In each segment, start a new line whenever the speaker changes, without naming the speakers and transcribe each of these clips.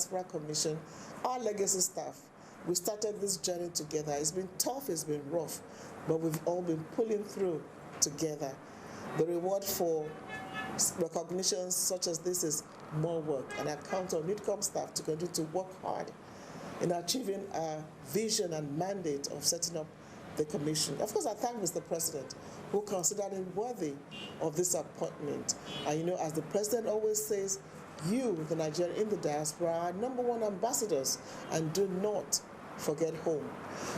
Diaspora Commission, our legacy staff, we started this journey together. It's been tough, it's been rough, but we've all been pulling through together. The reward for recognitions such as this is more work, and I count on NIDCOM staff to continue to work hard in achieving our vision and mandate of setting up the commission. Of course, I thank Mr. President, who considered him worthy of this appointment. And you know, as the President always says, you, the Nigerian in the diaspora, are #1 ambassadors, and do not forget home.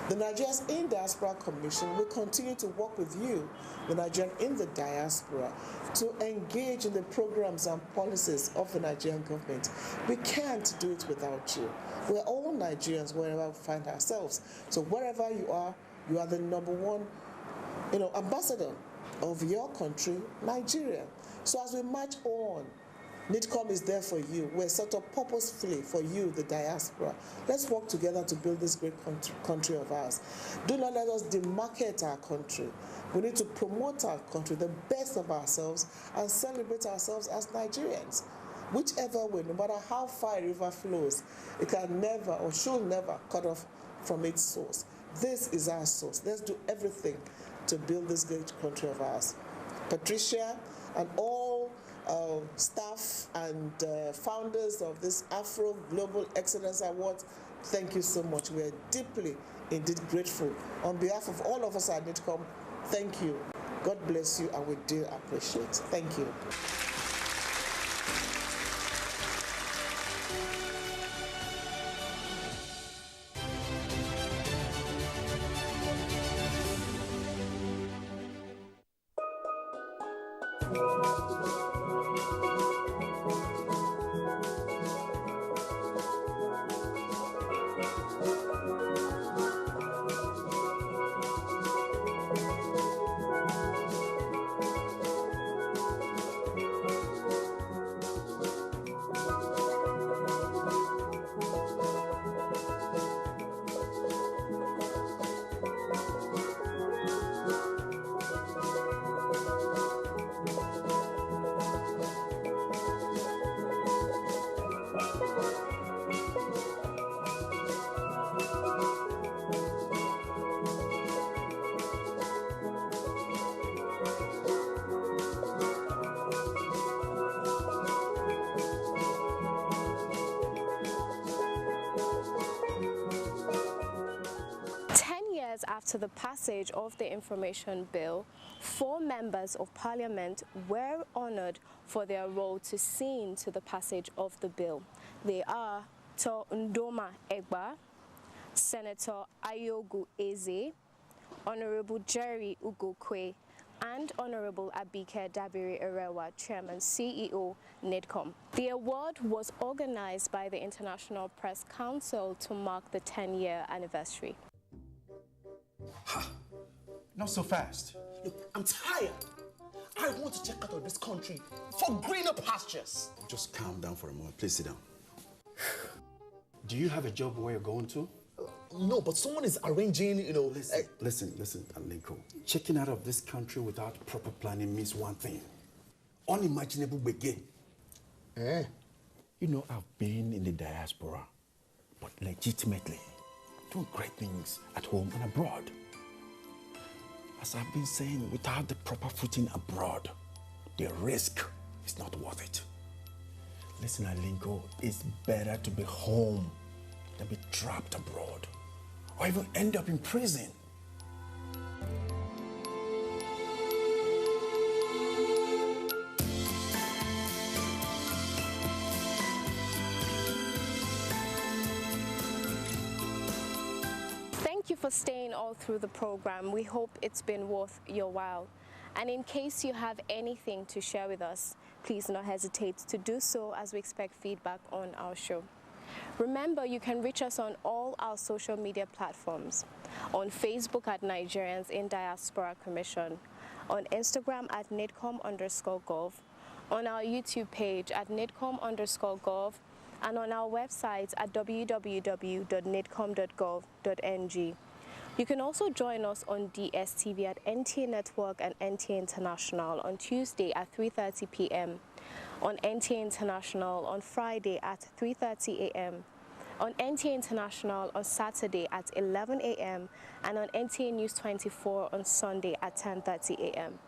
The Nigerians in Diaspora Commission will continue to work with you, the Nigerian in the diaspora, to engage in the programs and policies of the Nigerian government. We can't do it without you. We're all Nigerians wherever we find ourselves. So wherever you are the #1, ambassador of your country, Nigeria. So as we march on, NIDCOM is there for you. We're set up purposefully for you, the diaspora. Let's work together to build this great country of ours. Do not let us demarcate our country. We need to promote our country, the best of ourselves, and celebrate ourselves as Nigerians. Whichever way, no matter how far a river flows, it can never or should never cut off from its source. This is our source. Let's do everything to build this great country of ours. Patricia and all staff and founders of this Afro Global Excellence Award, thank you so much. We are deeply, indeed grateful. On behalf of all of us at NIDCOM, thank you. God bless you, and we do appreciate. Thank you. After the passage of the Information Bill, 4 members of Parliament were honoured for their role to see to the passage of the bill. They are To Ndoma Egba, Senator Ayogu Eze, Honourable Jerry Ugokwe, and Honourable Abike Dabiri Erewa, Chairman CEO, NIDCOM. The award was organised by the International Press Council to mark the 10-year anniversary.
Not so fast.
Look, I'm tired. I want to check out of this country for greener pastures.
Just calm down for a moment. Please sit down. Do you have a job where you're going to?
No, but someone is arranging,
Listen, Alinko. Checking out of this country without proper planning means one thing. Unimaginable begin. You know, I've been in the diaspora, but legitimately doing great things at home and abroad. As I've been saying, without the proper footing abroad, the risk is not worth it. Listen, Alinko, it's better to be home than be trapped abroad, or even end up in prison.
Thank you for staying all through the program. We hope it's been worth your while. And in case you have anything to share with us, please do not hesitate to do so, as we expect feedback on our show. Remember, you can reach us on all our social media platforms. On Facebook at Nigerians in Diaspora Commission, on Instagram at NIDCOM_gov, on our YouTube page at NIDCOM_gov, and on our website at www.nidcom.gov.ng. You can also join us on DSTV at NTA Network and NTA International on Tuesday at 3:30 p.m.
on NTA International on Friday at 3:30 a.m., on NTA International on Saturday at 11 a.m., and on NTA News 24 on Sunday at 10:30 a.m.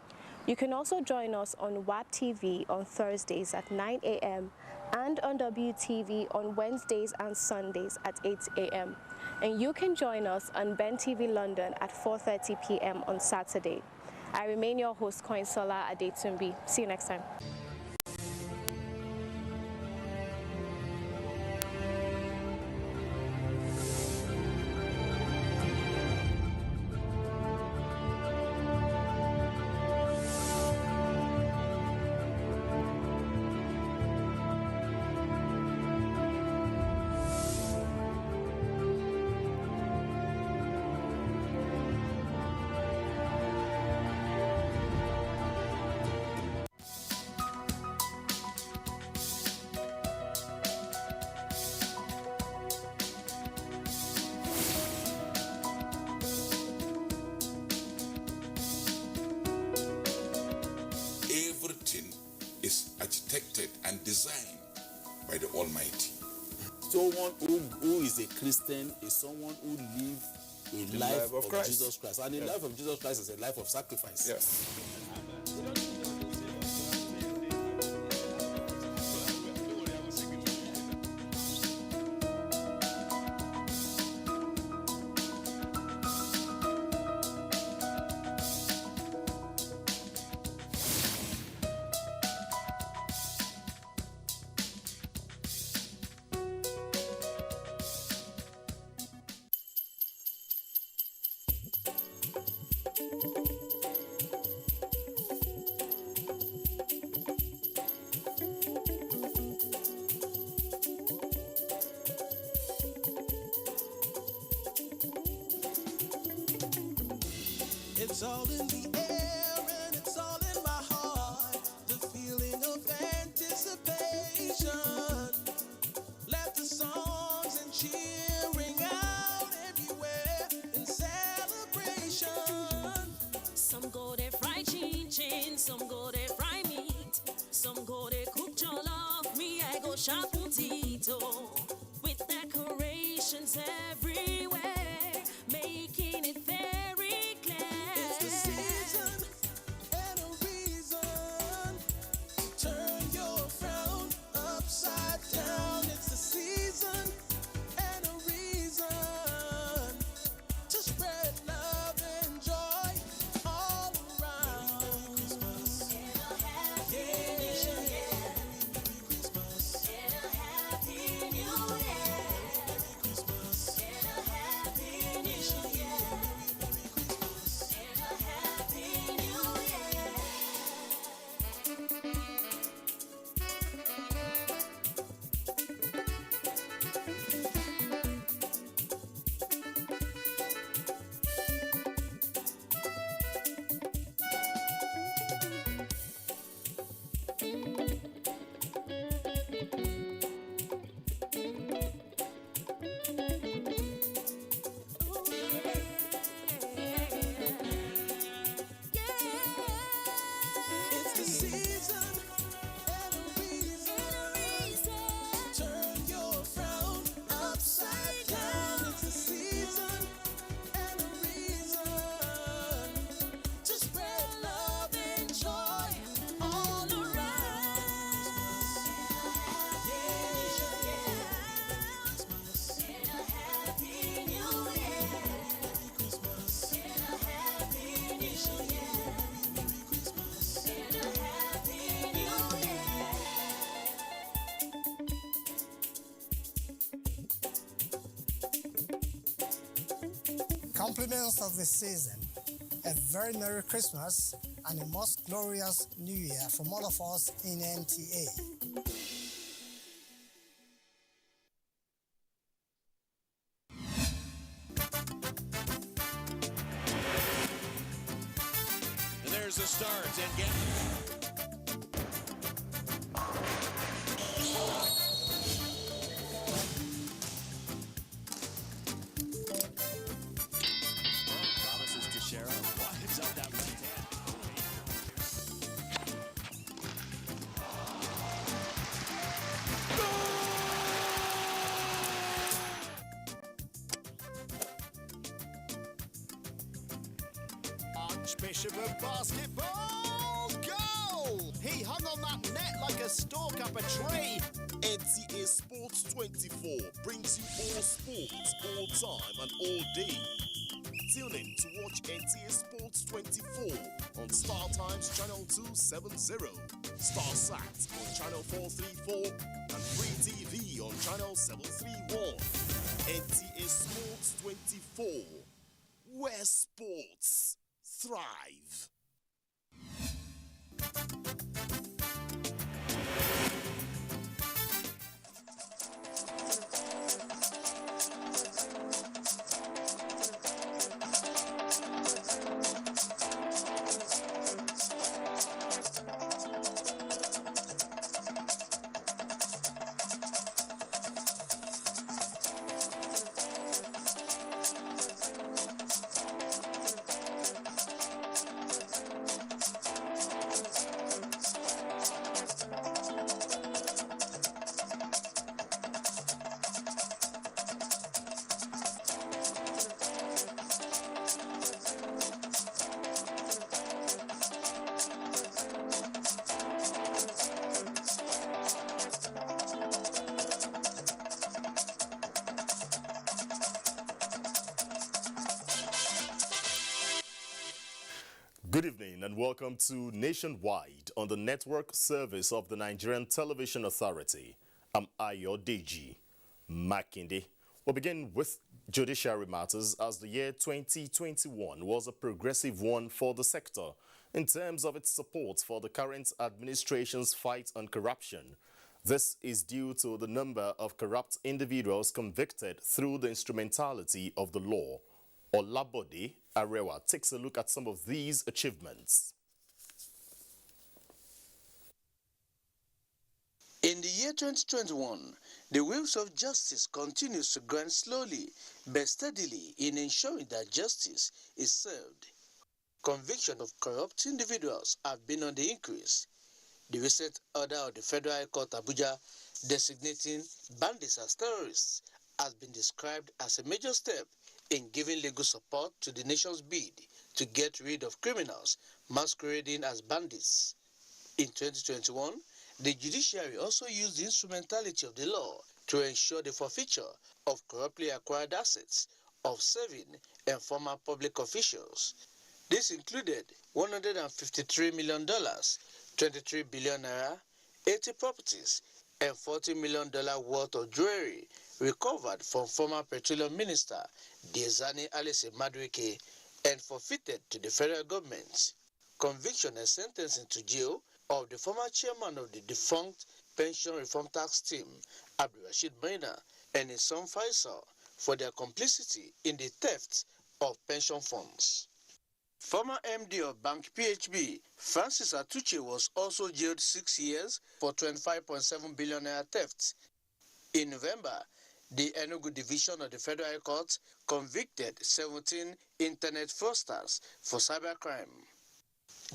You can also join us on WAP TV on Thursdays at 9 a.m. and on WTV on Wednesdays and Sundays at 8 a.m. And you can join us on Ben TV London at 4:30 p.m. on Saturday. I remain your host, Koinsola Adetumbi. See you next time.
Everything is architected and designed by the Almighty.
Someone who is a Christian is someone who lives a life of
Christ.
Jesus Christ. And the life of Jesus Christ is a life of sacrifice.
Yes.
It's all in the air and it's all in my heart. The feeling of anticipation. Let the songs and cheering out everywhere in celebration.
Some go there fry chin, some go there fry meat, some go there cook jollof. Me, I go shop potato with decorations everywhere, making it very clear.
It's the season and a reason to turn your frown upside down. It's the season and a reason to spread love and joy all around. It's the season and a reason to turn your frown upside down. It's the season and a reason to spread love and joy all around.
Compliments of the season, a very Merry Christmas and a most glorious New Year from all of us in NTA.
And there's the start. And promises to Shara. Winds up that left hand.
Bishop of basketball, goal! He hung on that net like a stalk up a tree.
NTA Sports 24 brings you all sports, all time and all day. Tune in to watch NTA Sports 24 on Star Times Channel 270, StarSat on Channel 434 and Free TV on Channel 731. NTA Sports 24, where sports thrive. Good evening and welcome to Nationwide on the network service of the Nigerian Television Authority. I'm Ayodeji Makinde. We'll begin with judiciary matters as the year 2021 was a progressive one for the sector in terms of its support for the current administration's fight on corruption. This is due to the number of corrupt individuals convicted through the instrumentality of the law. Olabode Arewa takes a look at some of these achievements.
In the year 2021, the wheels of justice continues to grind slowly but steadily in ensuring that justice is served. Conviction of corrupt individuals have been on the increase. The recent order of the Federal High Court Abuja designating bandits as terrorists has been described as a major step in giving legal support to the nation's bid to get rid of criminals masquerading as bandits. In 2021, the judiciary also used the instrumentality of the law to ensure the forfeiture of corruptly acquired assets of serving and former public officials. This included $153 million, 23 billion naira, 80 properties, and $40 million worth of jewelry recovered from former Petroleum Minister Diezani Alice Madueke and forfeited to the federal government. Conviction and sentencing to jail of the former chairman of the defunct Pension Reform Tax Team, Abdulrashid Maina, and his son Faisal for their complicity in the theft of pension funds. Former MD of Bank PHB, Francis Atuche, was also jailed 6 years for 25.7 billion naira theft. In November, the Enugu Division of the Federal High Court convicted 17 internet fraudsters for cybercrime.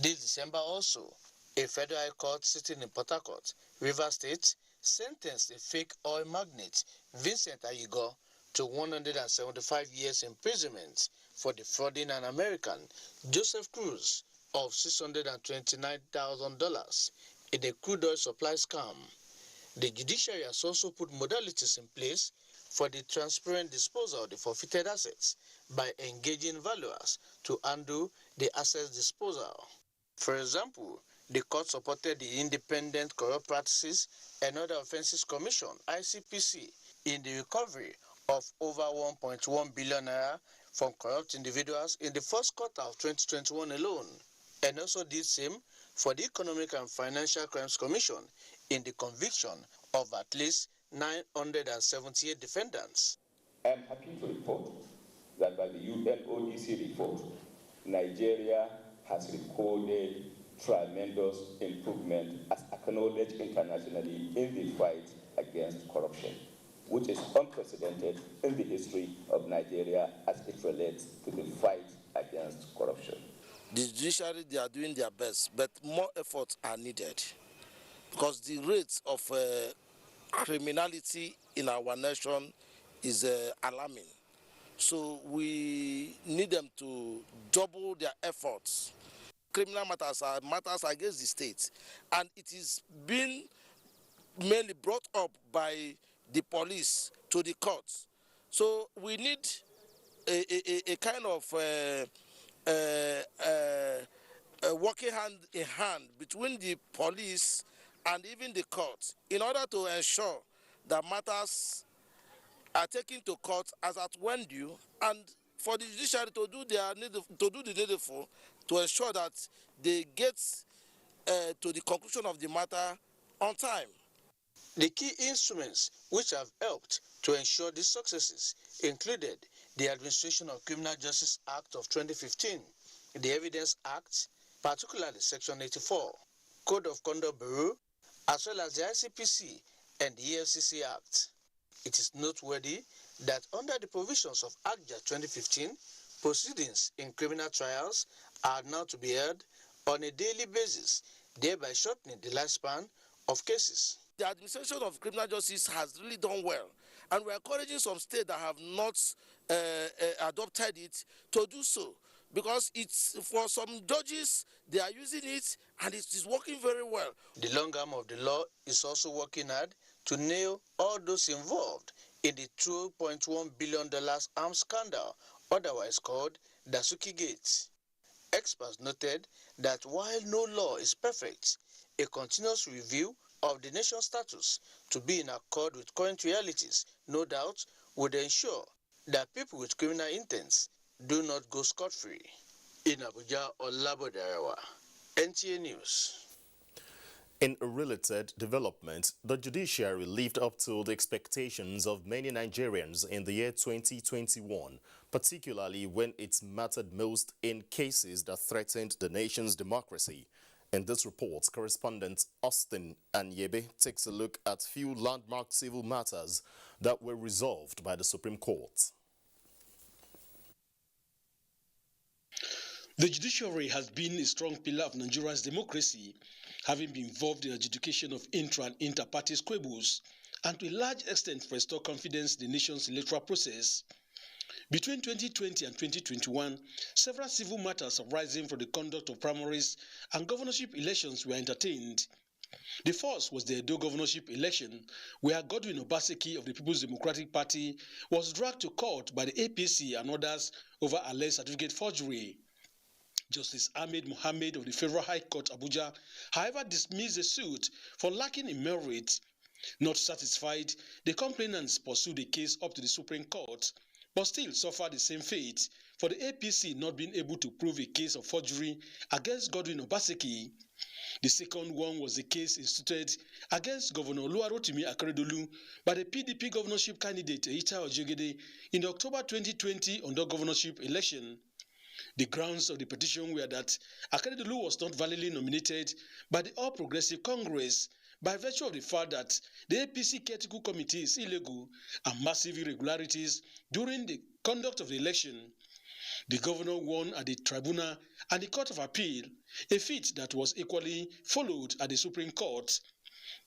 This December also, a Federal High Court sitting in Port Harcourt, Rivers State, sentenced a fake oil magnate, Vincent Ayigo, to 175 years imprisonment for defrauding an American, Joseph Cruz, of $629,000 in a crude oil supply scam. The judiciary has also put modalities in place for the transparent disposal of the forfeited assets by engaging valuers to undo the assets disposal. For example, the court supported the Independent Corrupt Practices and Other Offences Commission, ICPC, in the recovery of over 1.1 billion naira from corrupt individuals in the first quarter of 2021 alone, and also did same for the Economic and Financial Crimes Commission in the conviction of at least 978 defendants.
I am happy to report that by the UNODC report, Nigeria has recorded tremendous improvement as acknowledged internationally in the fight against corruption, which is unprecedented in the history of Nigeria as it relates to the fight against corruption.
The judiciary, they are doing their best, but more efforts are needed because the rates of criminality in our nation is alarming. So we need them to double their efforts. Criminal matters are matters against the state, and it is being mainly brought up by the police to the courts. So we need a kind of working hand in hand between the police and even the courts in order to ensure that matters are taken to court as at when due, and for the judiciary to do the needful to ensure that they get to the conclusion of the matter on time.
The key instruments which have helped to ensure these successes included the Administration of Criminal Justice Act of 2015, the Evidence Act, particularly Section 84, Code of Conduct Bureau, as well as the ICPC and the EFCC Act. It is noteworthy that under the provisions of ACJA 2015, proceedings in criminal trials are now to be held on a daily basis, thereby shortening the lifespan of cases.
The administration of criminal justice has really done well, and we're encouraging some states that have not adopted it to do so, because it's for some judges, they are using it and it is working very well.
The long arm of the law is also working hard to nail all those involved in the $2.1 billion arms scandal, otherwise called Dasuki Gate. Experts noted that while no law is perfect, a continuous review of the nation's status to be in accord with current realities, no doubt, would ensure that people with criminal intents do not go scot-free. In Abuja, Olabodarawa, NTA News.
In a related development, the judiciary lived up to the expectations of many Nigerians in the year 2021, particularly when it mattered most in cases that threatened the nation's democracy. In this report, correspondent Austin Anyebe takes a look at few landmark civil matters that were resolved by the Supreme Court.
The judiciary has been a strong pillar of Nigeria's democracy, having been involved in the adjudication of intra- and inter-party squabbles, and to a large extent restore confidence in the nation's electoral process. Between 2020 and 2021, several civil matters arising from the conduct of primaries and governorship elections were entertained. The first was the Edo governorship election, where Godwin Obaseki of the People's Democratic Party was dragged to court by the APC and others over alleged certificate forgery. Justice Ahmed Mohammed of the Federal High Court, Abuja, however, dismissed the suit for lacking in merit. Not satisfied, the complainants pursued the case up to the Supreme Court, but still suffered the same fate for the APC not being able to prove a case of forgery against Godwin Obaseki. The second one was the case instituted against Governor Oluwarotimi Akeredolu by the PDP governorship candidate Eita Ojegede in the October 2020 under-governorship election. The grounds of the petition were that Akeredolu was not validly nominated by the All Progressive Congress by virtue of the fact that the APC Critical Committee is illegal and massive irregularities during the conduct of the election. The governor won at the tribunal and the Court of Appeal, a feat that was equally followed at the Supreme Court.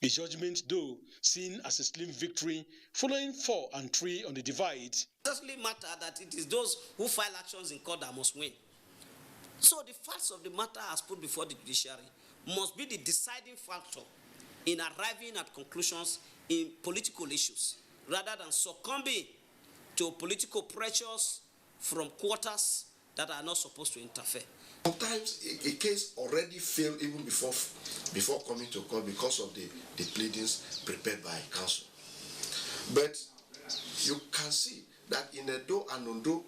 The judgment, though, seen as a slim victory, following 4 and 3 on the divide.
It doesn't matter that it is those who file actions in court that must win. So the facts of the matter as put before the judiciary must be the deciding factor in arriving at conclusions in political issues, rather than succumbing to political pressures from quarters that are not supposed to interfere.
Sometimes a case already failed even before coming to court because of the pleadings prepared by counsel. But you can see that in Edo and Ondo,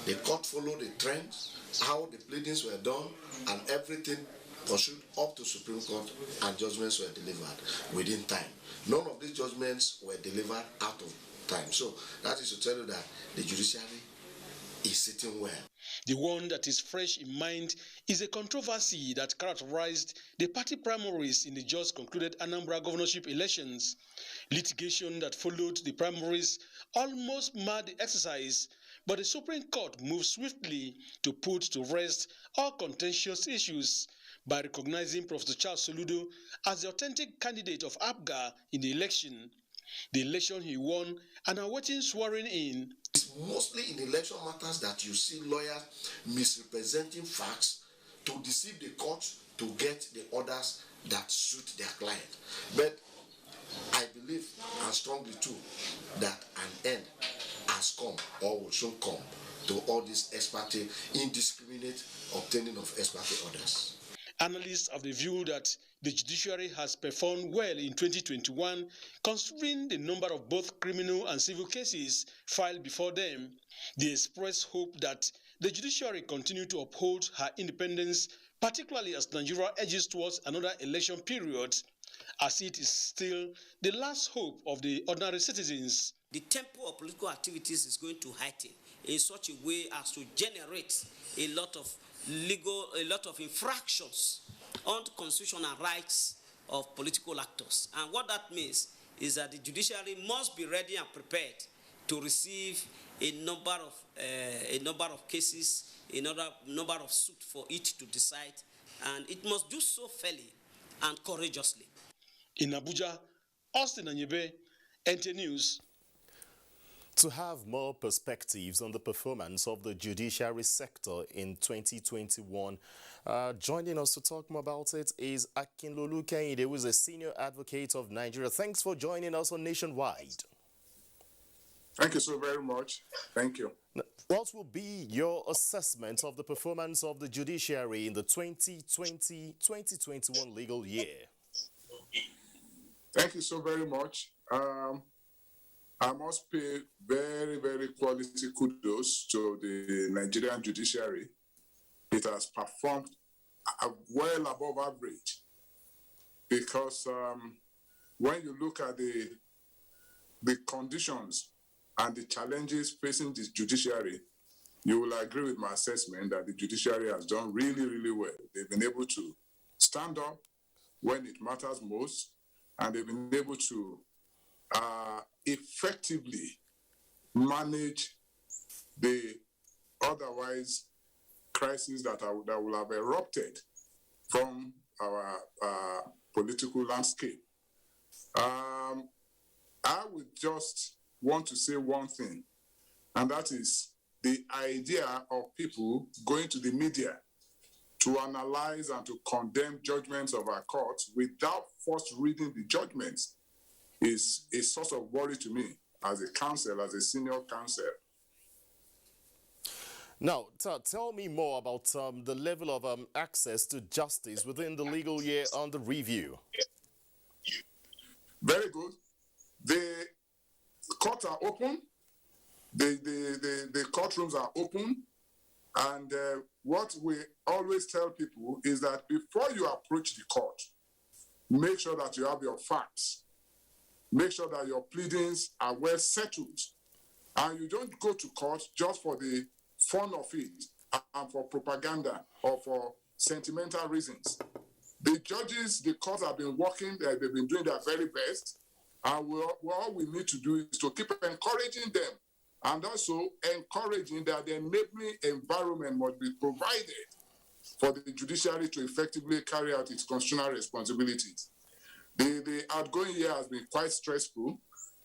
the court followed the trends, how the pleadings were done, and everything pursued up to Supreme Court, and judgments were delivered within time. None of these judgments were delivered out of time. So that is to tell you that the judiciary is sitting well.
The one that is fresh in mind is a controversy that characterized the party primaries in the just concluded Anambra governorship elections. Litigation that followed the primaries almost marred the exercise, but the Supreme Court moved swiftly to put to rest all contentious issues by recognizing Professor Charles Soludo as the authentic candidate of APGA in the election. The election he won and awaiting swearing in.
mostly in election matters that you see lawyers misrepresenting facts to deceive the court to get the orders that suit their client. But I believe, and strongly too, that an end has come or will soon come to all this ex parte, indiscriminate obtaining of ex parte orders.
Analysts have the view that the judiciary has performed well in 2021, considering the number of both criminal and civil cases filed before them. They express hope that the judiciary continue to uphold her independence, particularly as Nigeria edges towards another election period, as it is still the last hope of the ordinary citizens.
The tempo of political activities is going to heighten in such a way as to generate a lot of infractions on the constitutional rights of political actors. And what that means is that the judiciary must be ready and prepared to receive a number of cases, a number of suits for it to decide, and it must do so fairly and courageously.
In Abuja, Austin Anyebe, NT News.
To have more perspectives on the performance of the judiciary sector in 2021, joining us to talk more about it is Akinlolu Kehinde, who is a senior advocate of Nigeria. Thanks for joining us on Nationwide.
Thank you so very much. Thank you.
What will be your assessment of the performance of the judiciary in the 2020-2021 legal year?
Thank you so very much. I must pay very, very quality kudos to the Nigerian judiciary. It has performed well above average because when you look at the conditions and the challenges facing the judiciary, you will agree with my assessment that the judiciary has done really, really well. They've been able to stand up when it matters most, and they've been able to effectively manage the otherwise crises that will have erupted from our political landscape. I would just want to say one thing, and that is the idea of people going to the media to analyze and to condemn judgments of our courts without first reading the judgments is a source of worry to me as a counsel, as a senior counsel.
Now, tell me more about the level of access to justice within the legal year under review.
Very good. The courts are open. The courtrooms are open. And what we always tell people is that before you approach the court, make sure that you have your facts. Make sure that your pleadings are well settled. And you don't go to court just for the fun of it and for propaganda or for sentimental reasons. The judges, the courts have been working, they've been doing their very best. And all we need to do is to keep encouraging them and also encouraging that the enabling environment must be provided for the judiciary to effectively carry out its constitutional responsibilities. The outgoing year has been quite stressful.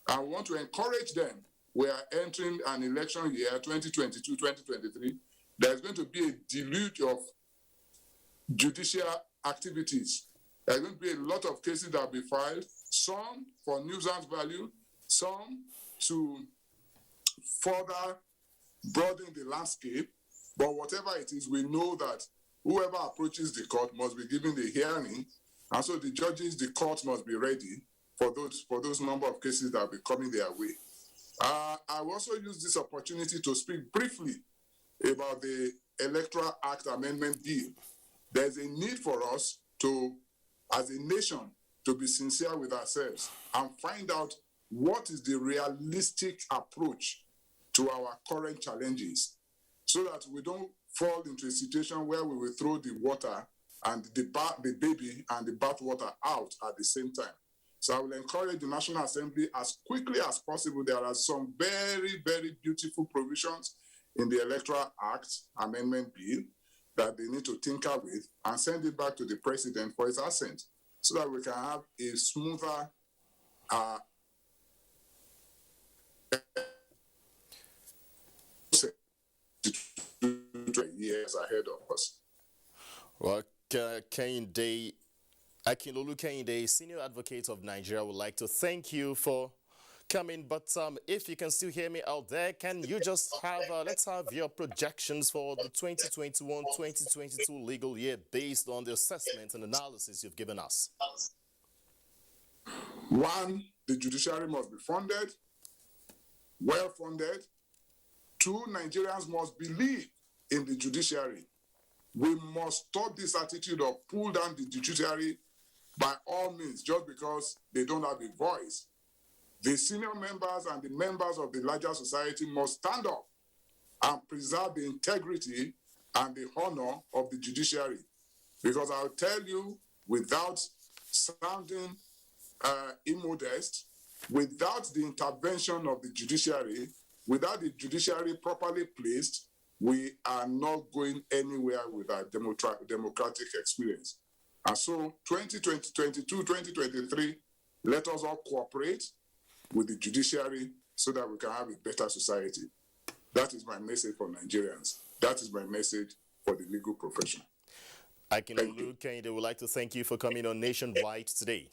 I want to encourage them. We are entering an election year, 2022-2023. There's going to be a deluge of judicial activities. There's going to be a lot of cases that will be filed, some for nuisance value, some to further broaden the landscape. But whatever it is, we know that whoever approaches the court must be given the hearing. And so the judges, the court must be ready for those number of cases that will be coming their way. I will also use this opportunity to speak briefly about the Electoral Act Amendment Bill. There's a need for us to, as a nation, to be sincere with ourselves and find out what is the realistic approach to our current challenges so that we don't fall into a situation where we will throw the water and the baby and the bathwater out at the same time. So I will encourage the National Assembly as quickly as possible. There are some very, very beautiful provisions in the Electoral Act Amendment Bill that they need to tinker with and send it back to the President for his assent so that we can have a smoother years ahead of us.
Well, Akinlolu Kehinde, Senior Advocate of Nigeria, would like to thank you for coming. But if you can still hear me out there, can you just have, let's have your projections for the 2021-2022 legal year based on the assessment and analysis you've given us?
1, the judiciary must be funded, well funded. 2, Nigerians must believe in the judiciary. We must stop this attitude of pull down the judiciary by all means just because they don't have a voice. The senior members and the members of the larger society must stand up and preserve the integrity and the honor of the judiciary. Because I'll tell you, without sounding immodest, without the intervention of the judiciary, without the judiciary properly placed, we are not going anywhere with our democratic experience. And so 2022, 2023, let us all cooperate with the judiciary so that we can have a better society. That is my message for Nigerians. That is my message for the legal profession.
Akinlolu Kehinde would like to thank you for coming on Nationwide today.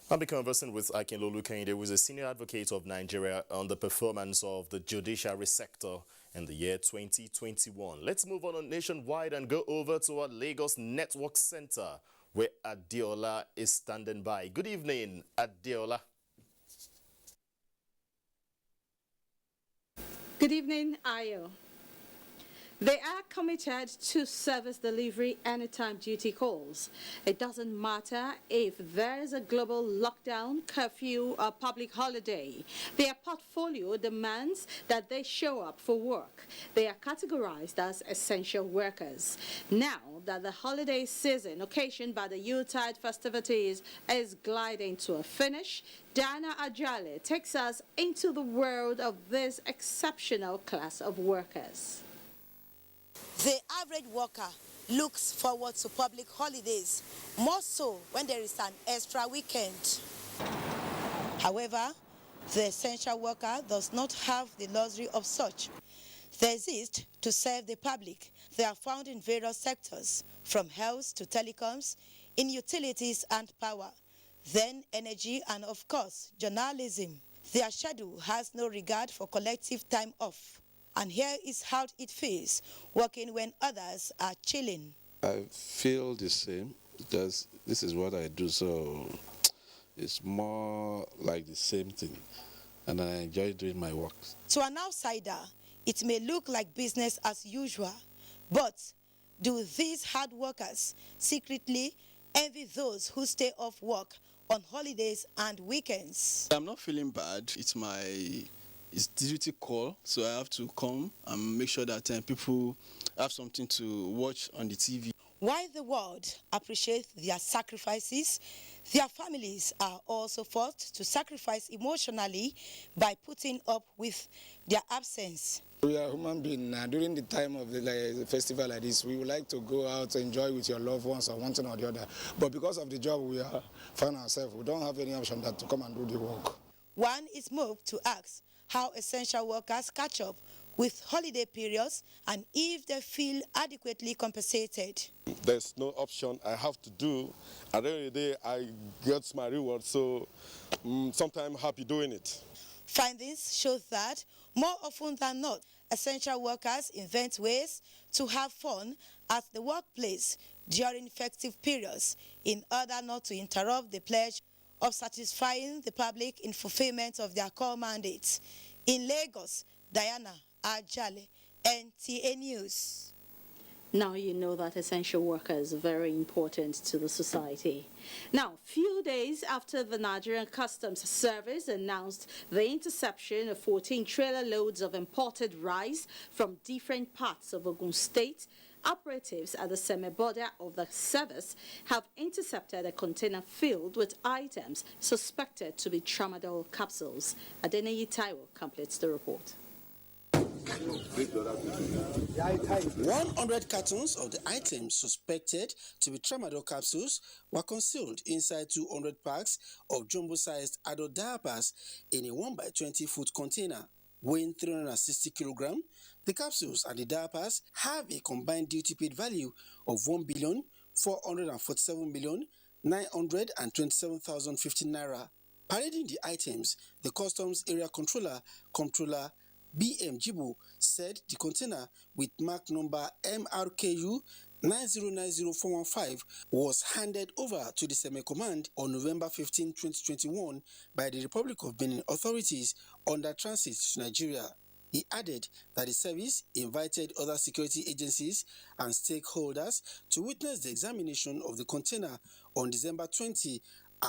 I'll be conversing with Akinlolu Kehinde, who is a Senior Advocate of Nigeria, on the performance of the judiciary sector in the year 2021. Let's move on Nationwide and go over to our Lagos Network Center, where Adeola is standing by. Good evening, Adeola.
Good evening, Ayo. They are committed to service delivery anytime duty calls. It doesn't matter if there is a global lockdown, curfew, or public holiday. Their portfolio demands that they show up for work. They are categorized as essential workers. Now that the holiday season occasioned by the Yuletide festivities is gliding to a finish, Diana Ajale takes us into the world of this exceptional class of workers.
The average worker looks forward to public holidays, more so when there is an extra weekend. However, the essential worker does not have the luxury of such. They exist to serve the public. They are found in various sectors, from health to telecoms, in utilities and power, then energy, and of course, journalism. Their schedule has no regard for collective time off. And here is how it feels, working when others are chilling.
I feel the same because this is what I do, so it's more like the same thing. And I enjoy doing my work.
To an outsider, it may look like business as usual, but do these hard workers secretly envy those who stay off work on holidays and weekends?
I'm not feeling bad. It's duty call, so I have to come and make sure that people have something to watch on the TV.
While the world appreciates their sacrifices, their families are also forced to sacrifice emotionally by putting up with their absence.
We are human beings. During the time of the festival like this, we would like to go out to enjoy with your loved ones or one thing or the other. But because of the job we find ourselves, we don't have any option but to come and do the work.
One is moved to ask how essential workers catch up with holiday periods and if they feel adequately compensated.
There's no option I have to do. At the end of the day, I get my reward, so sometimes I'm happy doing it.
Findings show that more often than not, essential workers invent ways to have fun at the workplace during festive periods in order not to interrupt the pledge of satisfying the public in fulfillment of their core mandates. In Lagos, Diana Ajale, NTA News.
Now you know that essential workers are very important to the society. Now, few days after the Nigerian Customs Service announced the interception of 14 trailer loads of imported rice from different parts of Ogun State, operatives at the semi-border of the service have intercepted a container filled with items suspected to be tramadol capsules. Adeneyi Taiwo completes the report.
100 cartons of the items suspected to be tramadol capsules were concealed inside 200 packs of jumbo-sized adult diapers in a 1x20-foot container. Weighing 360 kilograms, the capsules and the diapers have a combined duty-paid value of 1,447,927,015 naira. Parading the items, the Customs Area Controller, Comptroller BM Jibu, said the container with mark number MRKU 9090415 was handed over to the Semi-Command on November 15, 2021 by the Republic of Benin authorities under transit to Nigeria. He added that the service invited other security agencies and stakeholders to witness the examination of the container on December 20,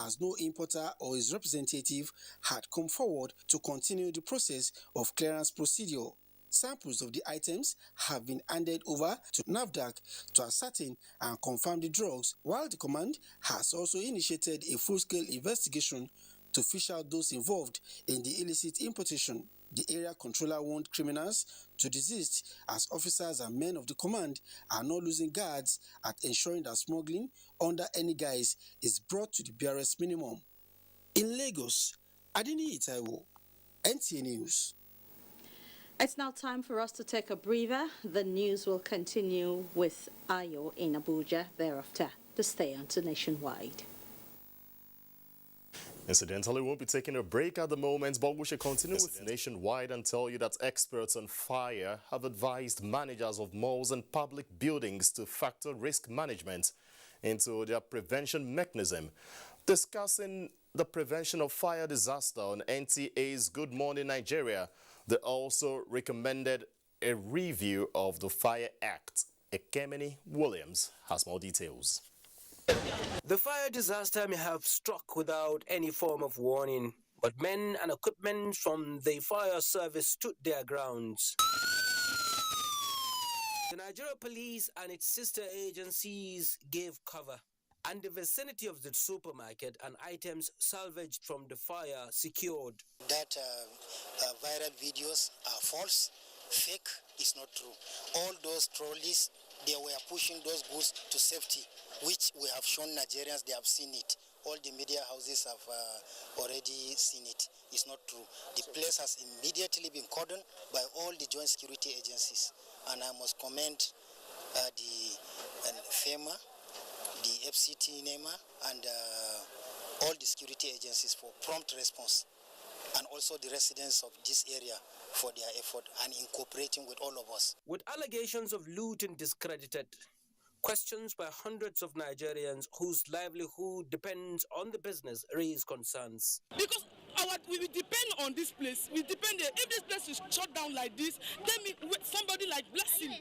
as no importer or his representative had come forward to continue the process of clearance procedure. Samples of the items have been handed over to NAFDAC to ascertain and confirm the drugs, while the command has also initiated a full-scale investigation to fish out those involved in the illicit importation. The area controller warned criminals to desist, as officers and men of the command are not losing guards at ensuring that smuggling under any guise is brought to the barest minimum. In Lagos, Adini Itaiwo, NTA News.
It's now time for us to take a breather. The news will continue with Ayo in Abuja thereafter. To stay on to Nationwide.
Incidentally, we won't be taking a break at the moment, but we should continue with Nationwide and tell you that experts on fire have advised managers of malls and public buildings to factor risk management into their prevention mechanism. Discussing the prevention of fire disaster on NTA's Good Morning Nigeria, they also recommended a review of the Fire Act. Ekemini Williams has more details.
The fire disaster may have struck without any form of warning, but men and equipment from the fire service stood their grounds. The Nigeria Police and its sister agencies gave cover, and the vicinity of the supermarket and items salvaged from the fire secured.
That viral videos are false, fake, is not true. All those trolleys, they were pushing those goods to safety, which we have shown Nigerians, they have seen it. All the media houses have already seen it. It's not true. The place has immediately been cordoned by all the joint security agencies. And I must commend the FEMA, the FCT NEMA, and all the security agencies for prompt response, and also the residents of this area for their effort and in cooperating with all of us.
With allegations of looting discredited, questions by hundreds of Nigerians whose livelihood depends on the business raise concerns.
Because we depend on this place. We depend there. If this place is shut down like this, tell me somebody like Blessing.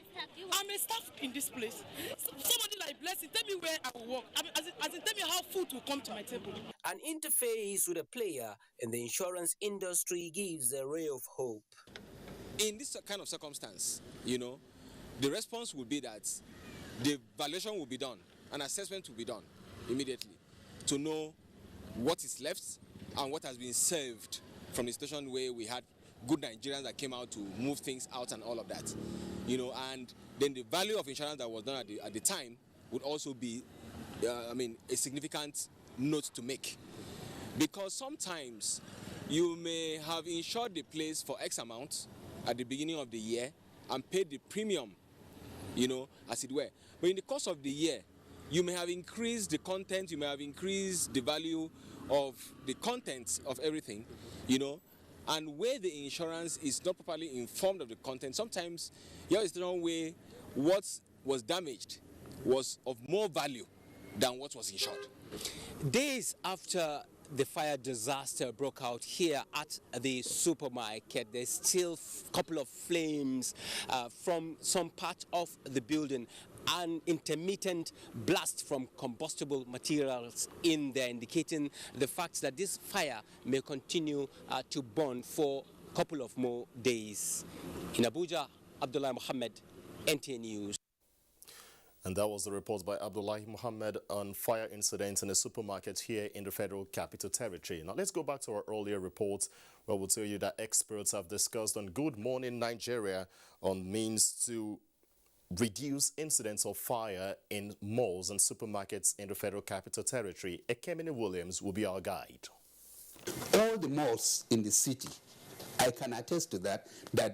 I'm a staff in this place. Somebody like Blessing, tell me where I will work. As in tell me how food will come to my table.
An interface with a player in the insurance industry gives a ray of hope.
In this kind of circumstance, the response would be that the valuation will be done, an assessment will be done immediately to know what is left and what has been saved from the situation where we had good Nigerians that came out to move things out and all of that. And then the value of insurance that was done at the time would also be, a significant note to make. Because sometimes you may have insured the place for X amount at the beginning of the year and paid the premium, as it were. But in the course of the year, you may have increased the content, you may have increased the value of the content of everything, and where the insurance is not properly informed of the content, sometimes there is no way what was damaged was of more value than what was insured.
Days after the fire disaster broke out here at the supermarket, there's still a couple of flames from some part of the building. An intermittent blast from combustible materials in there, indicating the fact that this fire may continue to burn for a couple of more days. In Abuja, Abdullah Mohammed, NTA News.
And that was the report by Abdullahi Muhammad on fire incidents in a supermarket here in the Federal Capital Territory. Now let's go back to our earlier report where we'll tell you that experts have discussed on Good Morning Nigeria on means to reduce incidents of fire in malls and supermarkets in the Federal Capital Territory. Ekemini Williams will be our guide.
All the malls in the city
I can attest to that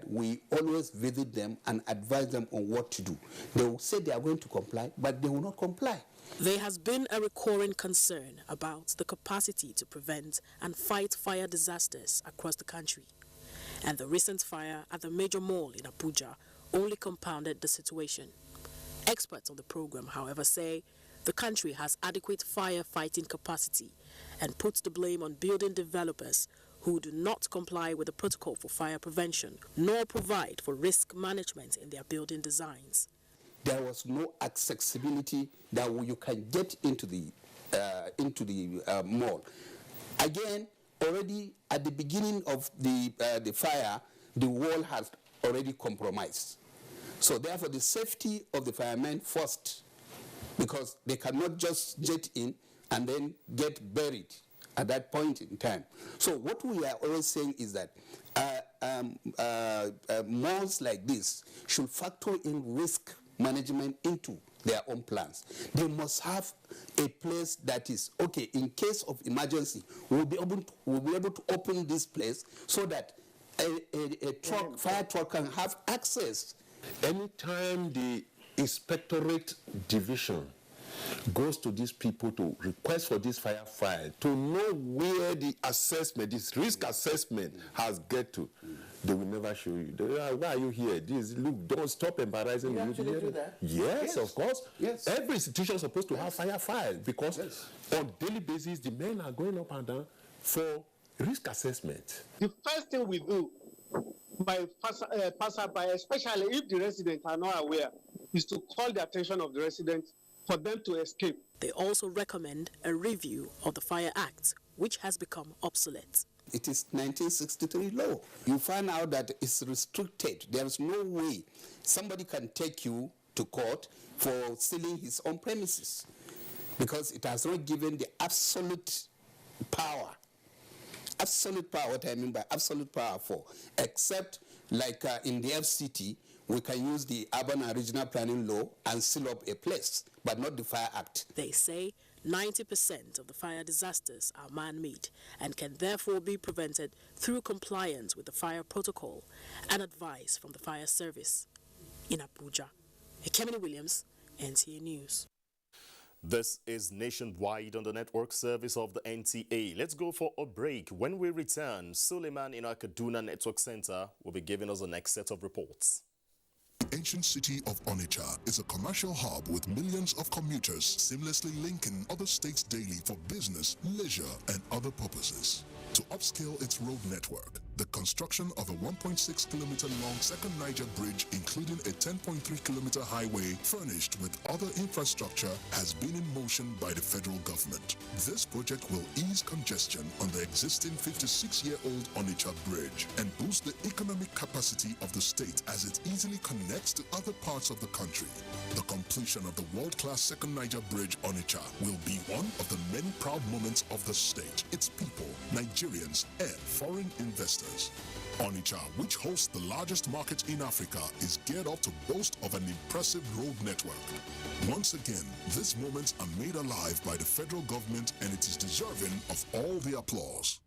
we always visit them and advise them on what to do. They will say they are going to comply, but they will not comply.
There has been a recurring concern about the capacity to prevent and fight fire disasters across the country. And the recent fire at the major mall in Abuja only compounded the situation. Experts on the program, however, say the country has adequate firefighting capacity and puts the blame on building developers who do not comply with the protocol for fire prevention nor provide for risk management in their building designs.
There was no accessibility that you can get into the mall. Again, already at the beginning of the fire, the wall has already compromised. So therefore, the safety of the firemen first, because they cannot just jet in and then get buried at that point in time. So what we are always saying is that malls like this should factor in risk management into their own plans. They must have a place that is, okay, in case of emergency, we'll be able to open this place so that a fire truck can have access.
Anytime the inspectorate division goes to these people to request for this fire file, to know where the assessment, this risk assessment has get to, they will never show you. Why are you here? Look, don't stop embarrassing me.
You do that?
Yes, of course.
Yes.
Every institution is supposed to have fire file because on daily basis, the men are going up and down for risk assessment.
The first thing we do by passerby, especially if the residents are not aware, is to call the attention of the residents for them to escape.
They also recommend a review of the Fire Act, which has become obsolete.
It is 1963 law. You find out that it's restricted. There is no way somebody can take you to court for stealing his own premises because it has not given the absolute power. Absolute power, what I mean by absolute power except like in the FCT, we can use the urban and regional planning law and seal up a place, but not the Fire Act.
They say 90% of the fire disasters are man-made and can therefore be prevented through compliance with the fire protocol and advice from the fire service. In Abuja, Ekemini Williams, NTA News.
This is Nationwide on the network service of the NTA. Let's go for a break. When we return, Suleiman in our Kaduna Network Center will be giving us the next set of reports.
The ancient city of Onitsha is a commercial hub with millions of commuters seamlessly linking other states daily for business, leisure, and other purposes. To upscale its road network, the construction of a 1.6-kilometer long second Niger bridge, including a 10.3-kilometer highway furnished with other infrastructure, has been in motion by the federal government. This project will ease congestion on the existing 56-year-old Onitsha bridge and boost the economic capacity of the state as it easily connects to other parts of the country. The completion of the world-class second Niger bridge Onitsha will be one of the many proud moments of the state, its people, Nigerians, and foreign investors. Onitsha, which hosts the largest market in Africa, is geared up to boast of an impressive road network. Once again, these moments are made alive by the federal government, and it is deserving of all the applause.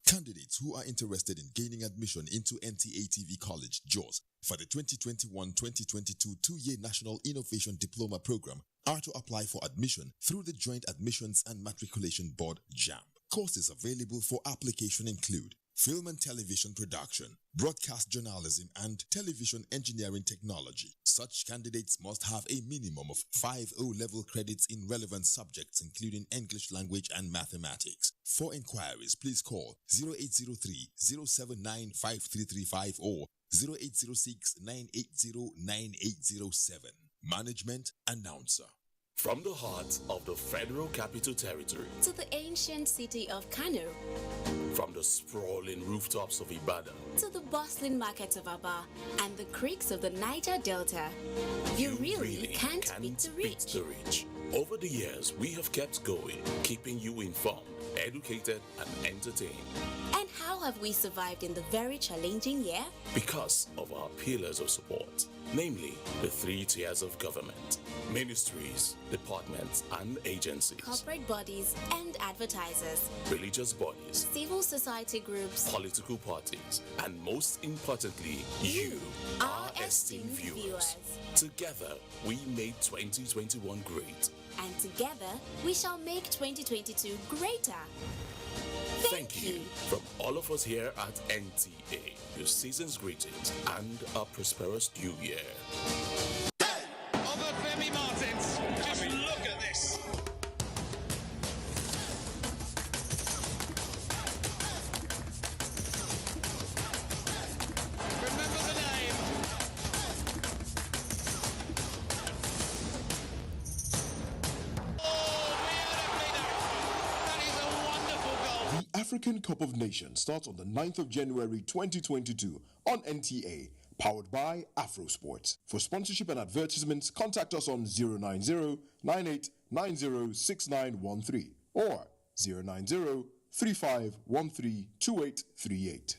Candidates who are interested in gaining admission into NTA-TV College, JOS, for the 2021-2022 two-year National Innovation Diploma Program are to apply for admission through the Joint Admissions and Matriculation Board, JAMB. Courses available for application include film and television production, broadcast journalism, and television engineering technology. Such candidates must have a minimum of 5 O-level credits in relevant subjects, including English language and mathematics. For inquiries, please call 0803-079-5335 or 0806-980-9807. Management Announcer.
From the heart of the Federal Capital Territory
to the ancient city of Kano,
from the sprawling rooftops of Ibadan
to the bustling markets of Aba and the creeks of the Niger Delta, you really can't beat the reach.
Over the years, we have kept going, keeping you informed, educated, and entertained.
And how have we survived in the very challenging year?
Because of our pillars of support. namely the 3 tiers of government: ministries, departments and agencies,
corporate bodies and advertisers,
religious bodies,
civil society groups,
political parties, and most importantly, you, our esteemed viewers. Together, we made 2021 great.
And together, we shall make 2022 greater.
Thank you from all of us here at NTA. Your season's greetings and a prosperous new year.
Over Femi Martins, just look at this. Remember the name.
The African Cup of Nations starts on the 9th of January 2022 on NTA, powered by Afrosport. For sponsorship and advertisements, contact us on 090-9890-6913 or 090-3513-2838.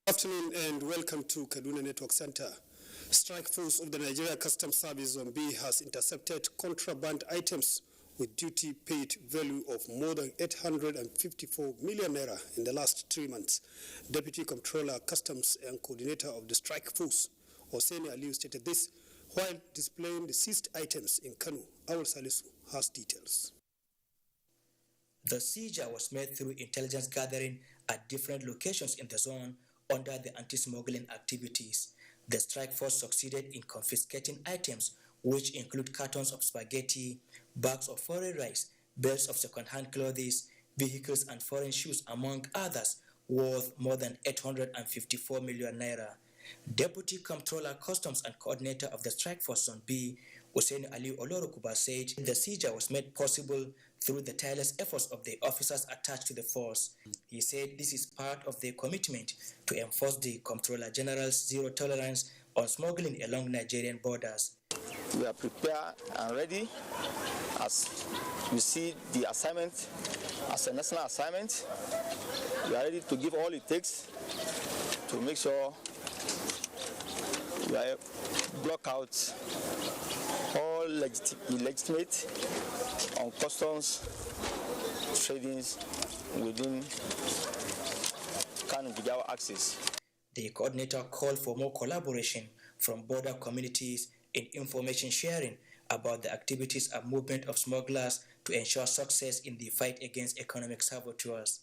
Good afternoon and welcome to Kaduna Network Center. Strike Force of the Nigeria Customs Service Zone B has intercepted contraband items with duty paid value of more than 854 million naira in the last 3 months. Deputy Comptroller Customs and Coordinator of the Strike Force, Hosseini Aliyu, stated this while displaying the seized items in Kano. Awal Salisu has details.
The seizure was made through intelligence gathering at different locations in the zone under the anti-smuggling activities. The strike force succeeded in confiscating items which include cartons of spaghetti, bags of foreign rice, bales of second-hand clothes, vehicles and foreign shoes, among others, worth more than 854 million naira. Deputy Comptroller Customs and Coordinator of the Strike Force Zone B, Hussein Ali Olorokuba, said the seizure was made possible through the tireless efforts of the officers attached to the force. He said this is part of their commitment to enforce the Comptroller General's zero tolerance on smuggling along Nigerian borders.
We are prepared and ready. As you see the assignment as a national assignment, we are ready to give all it takes to make sure we block out all illegitimate on customs tradings within Kano-Gidawa axis.
The coordinator called for more collaboration from border communities in information sharing about the activities and movement of smugglers to ensure success in the fight against economic saboteurs.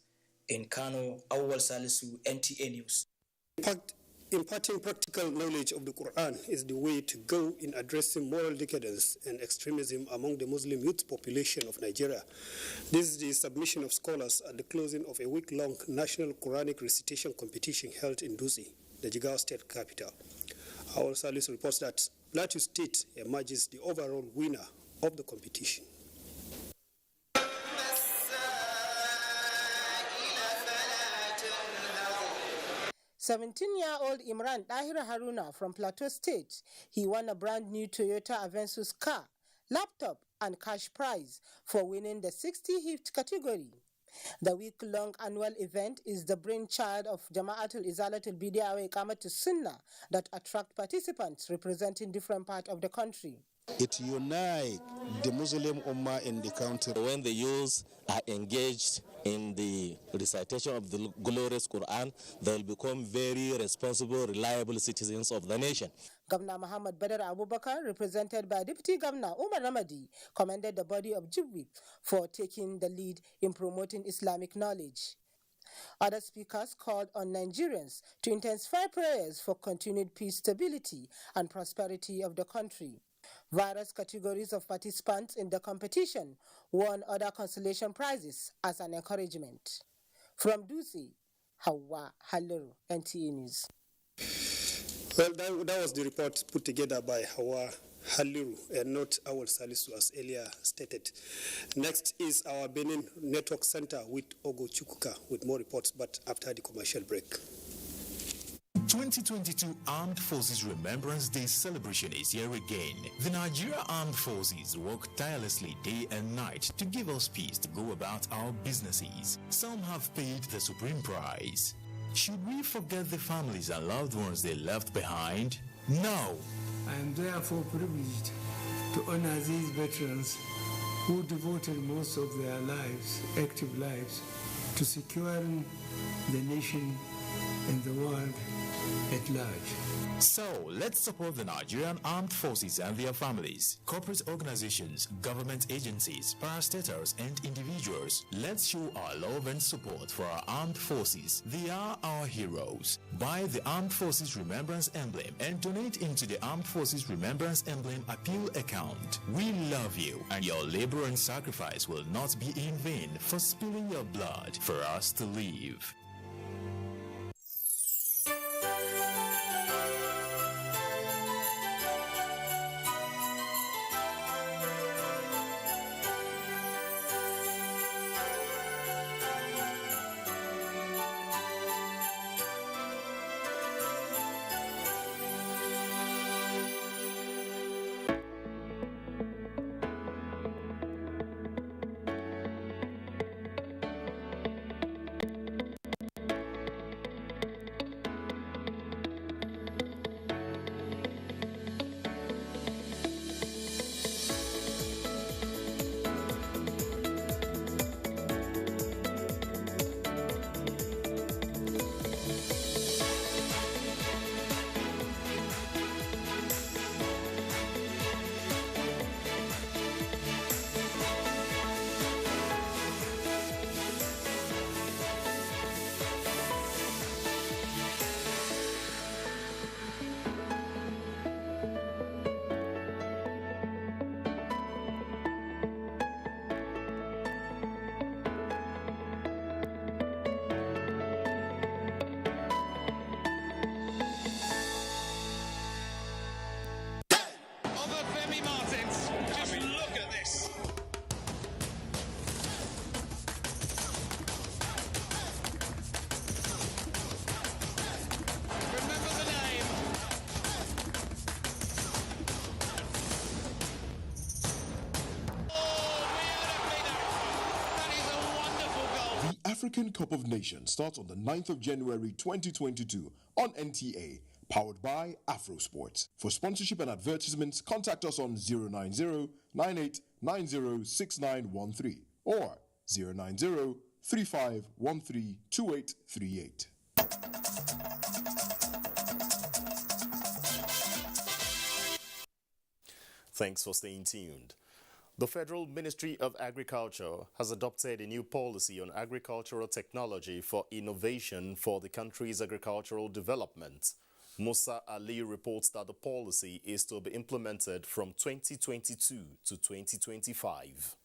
In Kano, Awal Salisu, NTA News.
Imparting practical knowledge of the Quran is the way to go in addressing moral decadence and extremism among the Muslim youth population of Nigeria. This is the submission of scholars at the closing of a week-long national Quranic recitation competition held in Dusi, the Jigawa state capital. Our Salis reports that Plateau State emerges the overall winner of the competition.
17-year-old Imran Dahir Haruna from Plateau State, he won a brand new Toyota Avensis car, laptop and cash prize for winning the 60th category. The week-long annual event is the brainchild of Jama'atul Izalatul Bid'ah wa Iqamatus Sunnah that attract participants representing different parts of the country.
It unites the Muslim Ummah in the country. When the youth are engaged in the recitation of the glorious Quran, they will become very responsible, reliable citizens of the nation.
Governor Muhammad Badar Abubakar, represented by Deputy Governor Umar Ramadi, commended the body of Jibwi for taking the lead in promoting Islamic knowledge. Other speakers called on Nigerians to intensify prayers for continued peace, stability, and prosperity of the country. Various categories of participants in the competition won other consolation prizes as an encouragement. From Dusi, Hawa Haliru, NTA News.
Well, that was the report put together by Hawa Haliru and not Awal Salisu, as earlier stated. Next is our Benin Network Center with Ogo Chukuka with more reports, but after the commercial break.
2022 Armed Forces Remembrance Day celebration is here again. The Nigerian Armed Forces work tirelessly day and night to give us peace to go about our businesses. Some have paid the supreme price. Should we forget the families and loved ones they left behind? No.
I am therefore privileged to honor these veterans who devoted most of their lives, active lives, to securing the nation and the world at large.
So, let's support the Nigerian Armed Forces and their families, corporate organizations, government agencies, parastatals, and individuals. Let's show our love and support for our armed forces. They are our heroes. Buy the Armed Forces Remembrance Emblem and donate into the Armed Forces Remembrance Emblem Appeal account. We love you, and your labor and sacrifice will not be in vain for spilling your blood for us to live.
African Cup of Nations starts on the 9th of January 2022 on NTA, powered by Afrosport. For sponsorship and advertisements, contact us on 090-9890-6913 or 090-3513-2838.
Thanks for staying tuned. The Federal Ministry of Agriculture has adopted a new policy on agricultural technology for innovation for the country's agricultural development. Musa Ali reports that the policy is to be implemented from 2022 to 2025.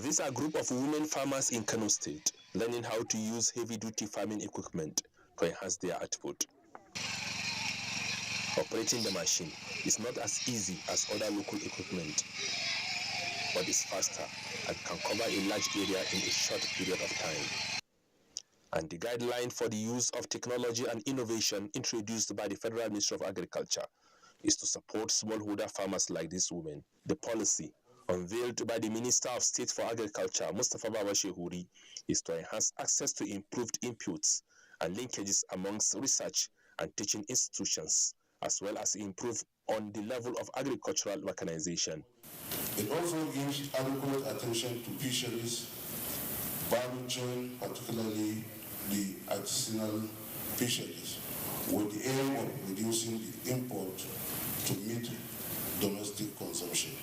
These are a group of women farmers in Kano State learning how to use heavy-duty farming equipment to enhance their output. Operating the machine is not as easy as other local equipment, but is faster and can cover a large area in a short period of time. And the guideline for the use of technology and innovation introduced by the Federal Ministry of Agriculture is to support smallholder farmers like these women. The policy, unveiled by the Minister of State for Agriculture, Mustafa Baba Shehuri, is to enhance access to improved inputs and linkages amongst research and teaching institutions, as well as improve on the level of agricultural mechanization.
It also gives adequate attention to fisheries, value chain, particularly the artisanal fisheries, with the aim of reducing the import to meet domestic consumption.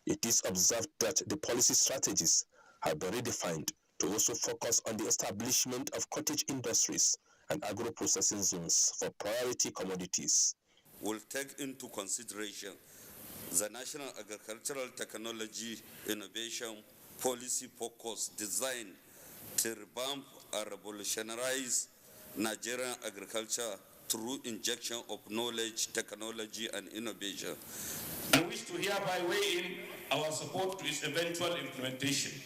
It is observed that the policy strategies have been redefined to also focus on the establishment of cottage industries and agro-processing zones for priority commodities.
Will take into consideration the National Agricultural Technology Innovation Policy focus designed to revamp and revolutionize Nigerian agriculture through injection of knowledge, technology, and innovation.
I wish to hereby weigh in our support to its eventual implementation.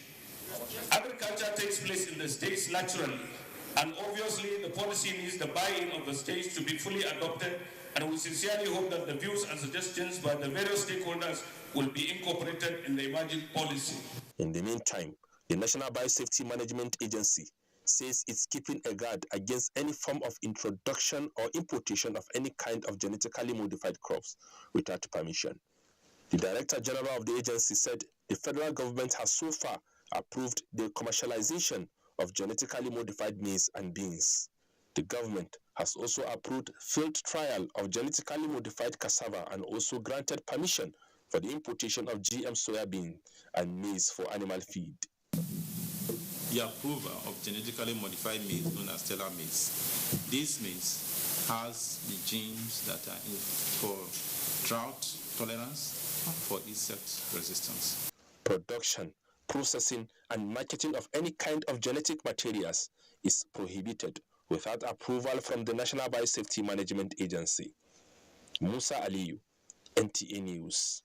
Agriculture takes place in the states naturally And obviously, the policy needs the buy-in of the states to be fully adopted, and we sincerely hope that the views and suggestions by the various stakeholders will be incorporated in the emerging policy.
In the meantime, the National Biosafety Management Agency says it's keeping a guard against any form of introduction or importation of any kind of genetically modified crops without permission. The Director General of the agency said the federal government has so far approved the commercialization of genetically modified maize and beans. The government has also approved field trial of genetically modified cassava and also granted permission for the importation of GM soybean and maize for animal feed.
The approval of genetically modified maize known as stellar maize. This maize has the genes that are for drought tolerance, for insect resistance.
Production, processing, and marketing of any kind of genetic materials is prohibited without approval from the National Biosafety Management Agency. Musa Aliyu, NTA News.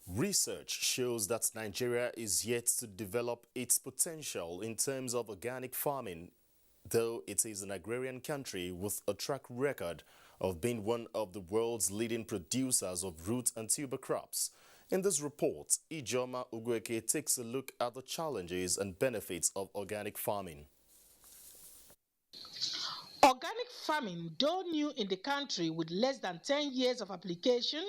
Research shows that Nigeria is yet to develop its potential in terms of organic farming, though it is an agrarian country with a track record of being one of the world's leading producers of root and tuber crops. In this report, Ijoma Ugweke takes a look at the challenges and benefits of organic farming.
Organic farming, though new in the country with less than 10 years of application,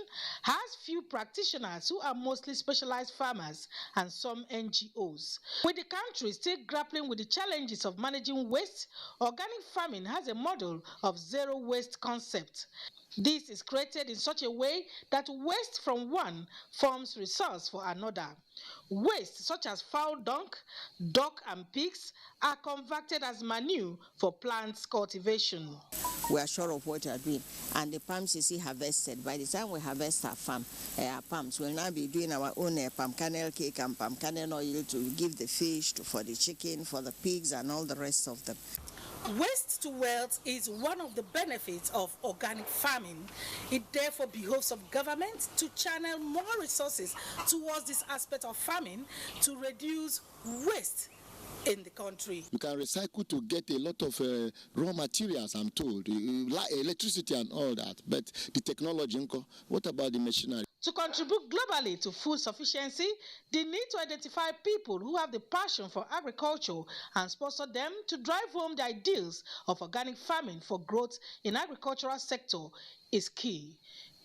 has few practitioners who are mostly specialized farmers and some NGOs. With the country still grappling with the challenges of managing waste, organic farming has a model of zero waste concept. This is created in such a way that waste from one forms resource for another. Waste such as fowl dung, duck and pigs are converted as manure for plants cultivation.
We are sure of what we are doing, and the palms you see harvested. By the time we harvest our palms, we'll now be doing our own palm kernel cake and palm kernel oil to give the fish, for the chicken, for the pigs and all the rest of them.
Waste to wealth is one of the benefits of organic farming. It therefore behoves of government to channel more resources towards this aspect of farming to reduce waste in the country.
You can recycle to get a lot of raw materials, I'm told, like electricity and all that, but the technology, what about the machinery?
To contribute globally to food sufficiency, they need to identify people who have the passion for agriculture and sponsor them to drive home the ideals of organic farming for growth in agricultural sector is key.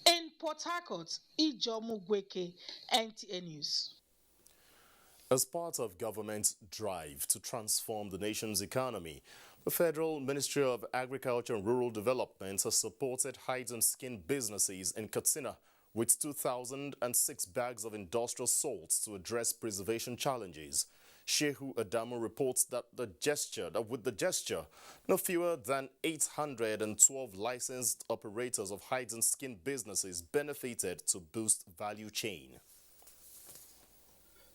In Port Harcourt, Ijomu Gweke, NTA News.
As part of government's drive to transform the nation's economy, the Federal Ministry of Agriculture and Rural Development has supported hide and skin businesses in Katsina with 2,006 bags of industrial salts to address preservation challenges. Shehu Adamu reports that with the gesture, no fewer than 812 licensed operators of hide and skin businesses benefited to boost value chain.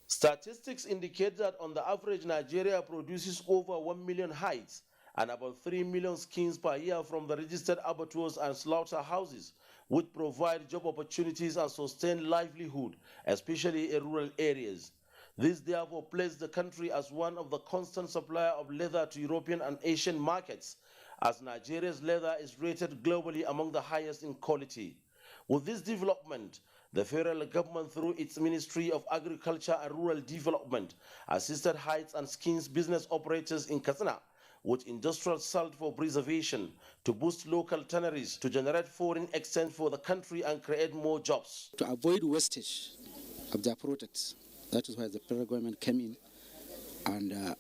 Statistics indicate that on the average, Nigeria produces over 1 million hides and about 3 million skins per year from the registered abattoirs and slaughterhouses, which provide job opportunities and sustain livelihood, especially in rural areas. This therefore places the country as one of the constant supplier of leather to European and Asian markets, as Nigeria's leather is rated globally among the highest in quality. With this development, the federal government, through its Ministry of Agriculture and Rural Development, assisted hides and skins business operators in Katsina with industrial salt for preservation to boost local tanneries to generate foreign exchange for the country and create more jobs.
To avoid wastage of their products, that is why the federal government came in and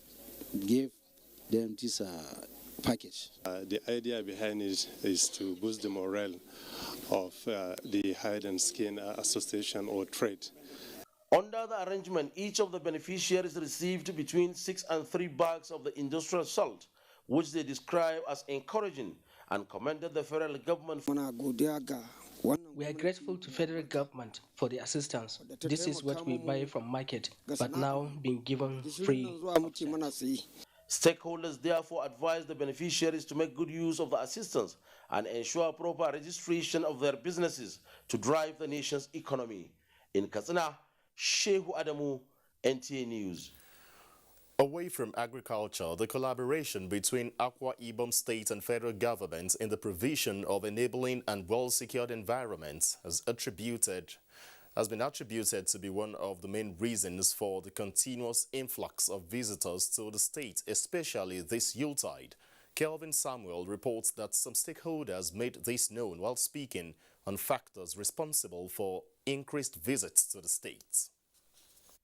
gave them this package.
The idea behind it is to boost the morale of the hide and skin association or trade.
Under the arrangement, each of the beneficiaries received between 6 and 3 bags of the industrial salt, which they describe as encouraging and commended the federal government.
We are grateful to federal government for the assistance. This is what we buy from market, but now being given free.
Stakeholders therefore advise the beneficiaries to make good use of the assistance and ensure proper registration of their businesses to drive the nation's economy. In Katsina, Shehu Adamu, NTA News.
Away from agriculture, the collaboration between Akwa Ibom State and federal government in the provision of enabling and well-secured environments has been attributed to be one of the main reasons for the continuous influx of visitors to the state, especially this Yuletide. Kelvin Samuel reports that some stakeholders made this known while speaking on factors responsible for increased visits to the state.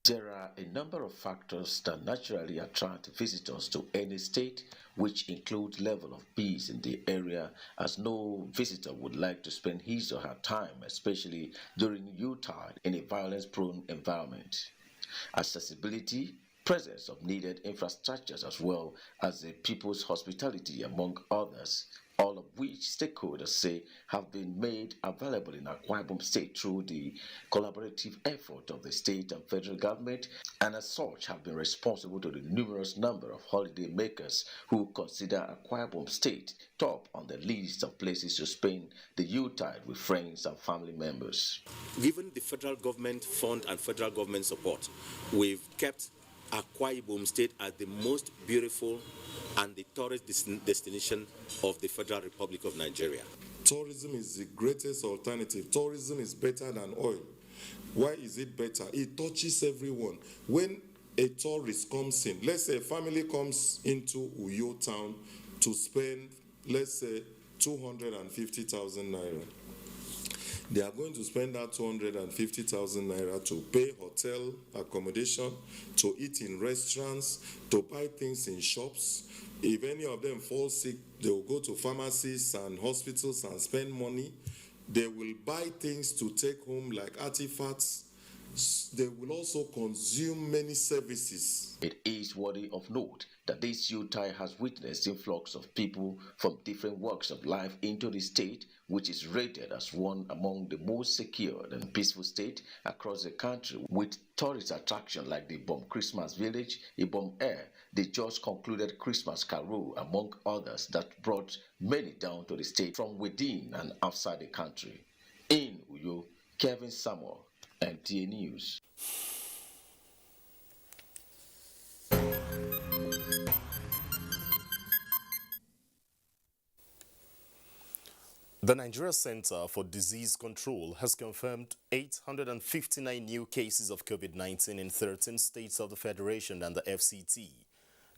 There are a number of factors that naturally attract visitors to any state, which include level of peace in the area, as no visitor would like to spend his or her time, especially during Yuletide, in a violence-prone environment. Accessibility, presence of needed infrastructures, as well as the people's hospitality, among others, all of which stakeholders say have been made available in Akwa Ibom State through the collaborative effort of the state and federal government, and as such have been responsible to the numerous number of holiday makers who consider Akwa Ibom State top on the list of places to spend the Yuletide with friends and family members.
Given the federal government fund and federal government support, we've kept Akwa Ibom State as the most beautiful and the tourist destination of the Federal Republic of Nigeria.
Tourism is the greatest alternative. Tourism is better than oil. Why is it better? It touches everyone. When a tourist comes in, let's say a family comes into Uyo town to spend, let's say, 250,000 naira. They are going to spend that 250,000 naira to pay hotel accommodation, to eat in restaurants, to buy things in shops. If any of them fall sick, they will go to pharmacies and hospitals and spend money. They will buy things to take home like artifacts. They will also consume many services.
It is worthy of note that this Yuletide has witnessed influx of people from different walks of life into the state, which is rated as one among the most secured and peaceful states across the country, with tourist attractions like the Ibom Christmas Village, Ibom Air, the just concluded Christmas Carol, among others, that brought many down to the state from within and outside the country. In Uyo, Kevin Samuel, NTA News.
The Nigeria Center for Disease Control has confirmed 859 new cases of COVID-19 in 13 states of the Federation and the FCT.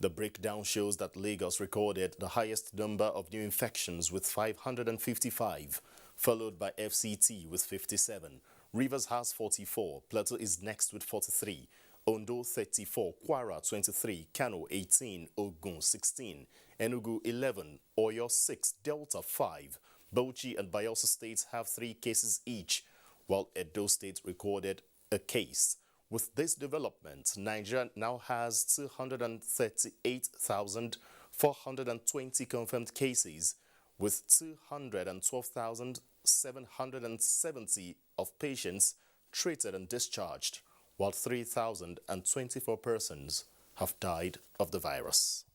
The breakdown shows that Lagos recorded the highest number of new infections with 555, followed by FCT with 57. Rivers has 44, Plateau is next with 43, Ondo 34, Kwara 23, Kano 18, Ogun 16, Enugu 11, Oyo 6, Delta 5, Bauchi and Bayelsa states have 3 cases each, while Edo State recorded a case. With this development, Nigeria now has 238,420 confirmed cases, with 212,770 of patients treated and discharged, while 3,024 persons have died of the virus.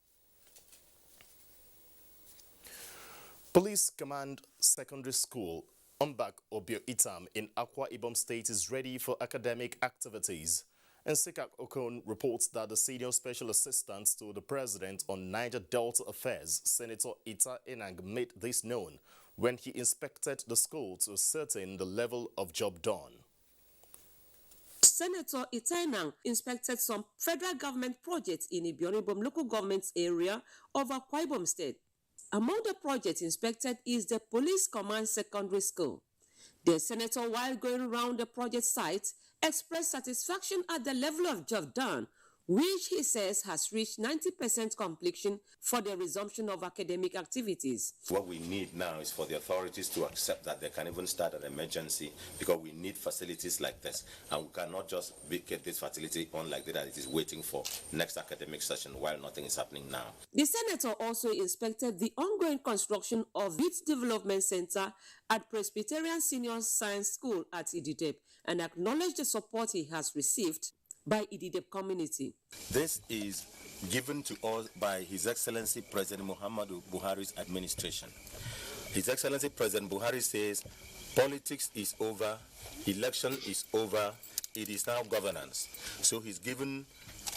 Police Command Secondary School, Ombak Obio Itam in Akwa Ibom State is ready for academic activities. And Sikak Okon reports that the Senior Special Assistant to the President on Niger Delta Affairs, Senator Ita Enang, made this known when he inspected the school to ascertain the level of job done.
Senator Itainang inspected some federal government projects in Ibionibom local government area of Akwa Ibom State. Among the projects inspected is the Police Command Secondary School. The senator, while going around the project site, expressed satisfaction at the level of job done, which he says has reached 90% completion for the resumption of academic activities.
What we need now is for the authorities to accept that they can even start an emergency, because we need facilities like this, and we cannot just get this facility on like that. It is waiting for next academic session while nothing is happening now.
The senator also inspected the ongoing construction of Youth Development Center at Presbyterian Senior Science School at Ididep and acknowledged the support he has received by Ididep community.
This is given to us by His Excellency President Muhammadu Buhari's administration. His Excellency President Buhari says politics is over, election is over, it is now governance. So he's given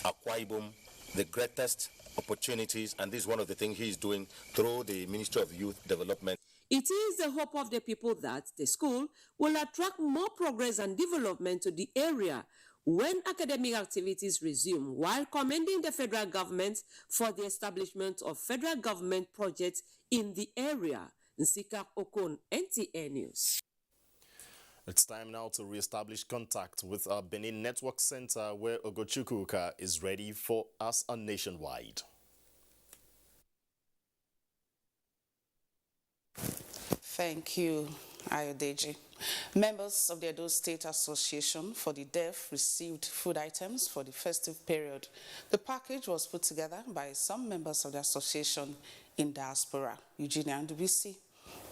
Akwa Ibom the greatest opportunities, and this is one of the things he's doing through the Ministry of Youth Development.
It is the hope of the people that the school will attract more progress and development to the area when academic activities resume, while commending the federal government for the establishment of federal government projects in the area. Nsika Okon, NTA News.
It's time now to re-establish contact with our Benin Network Center, where Ogochukwuka is ready for us on Nationwide.
Thank you, Ayodeji. Members of the Edo State Association for the Deaf received food items for the festive period. The package was put together by some members of the association in diaspora. Eugenia Ndubisi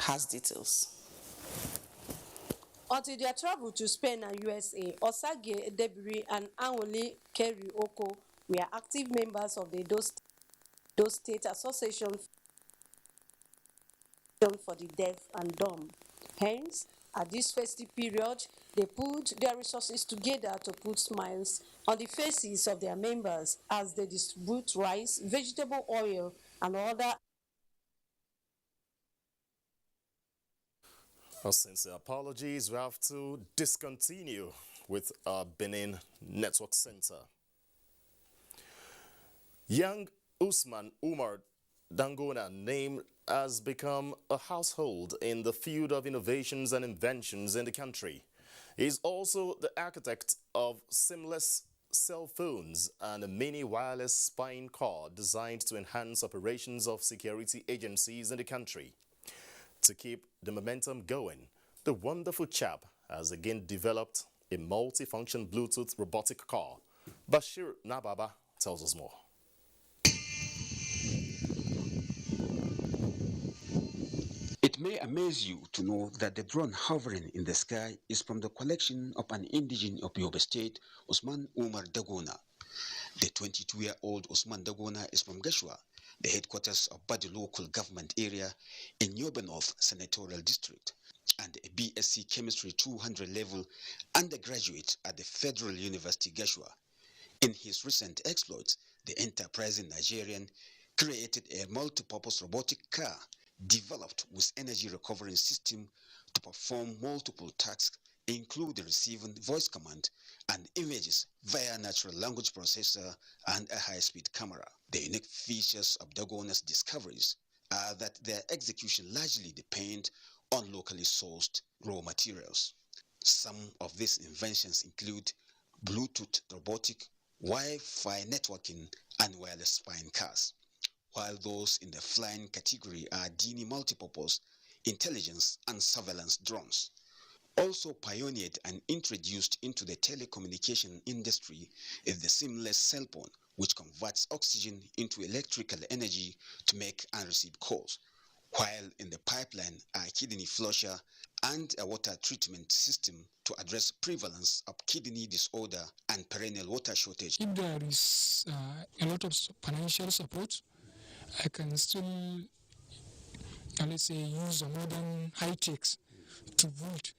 has details.
Until their travel to Spain and USA, Osage Debiri and Anwuli Keri Oko were active members of the Edo State Association for the Deaf and Dumb. Hence, at this festive period, they put their resources together to put smiles on the faces of their members as they distribute rice, vegetable oil, and other.
Our sincere apologies, we have to discontinue with our Benin Network Center. Young Usman Umar Dangona name has become a household in the field of innovations and inventions in the country. He is also the architect of seamless cell phones and a mini wireless spying car designed to enhance operations of security agencies in the country. To keep the momentum going, the wonderful chap has again developed a multifunction Bluetooth robotic car. Bashir Nababa tells us more.
It may amaze you to know that the drone hovering in the sky is from the collection of an indigene of Yobe State, Usman Umar Dagona. The 22-year-old Usman Dagona is from Gashua, the headquarters of Badi local government area in Yobe North Senatorial District, and a BSc Chemistry 200 level undergraduate at the Federal University Gashua. In his recent exploits, the enterprising Nigerian created a multi-purpose robotic car developed with energy recovering system to perform multiple tasks, including receiving voice command and images via natural language processor and a high-speed camera. The unique features of Dagona's discoveries are that their execution largely depend on locally sourced raw materials. Some of these inventions include Bluetooth robotic, Wi-Fi networking, and wireless spying cars, while those in the flying category are Dini multipurpose, intelligence, and surveillance drones. Also pioneered and introduced into the telecommunication industry is the seamless cell phone, which converts oxygen into electrical energy to make and receive calls, while in the pipeline are kidney flusher and a water treatment system to address prevalence of kidney disorder and perennial water shortage.
If there is a lot of financial support, I can still, let's say, use a modern high techs to build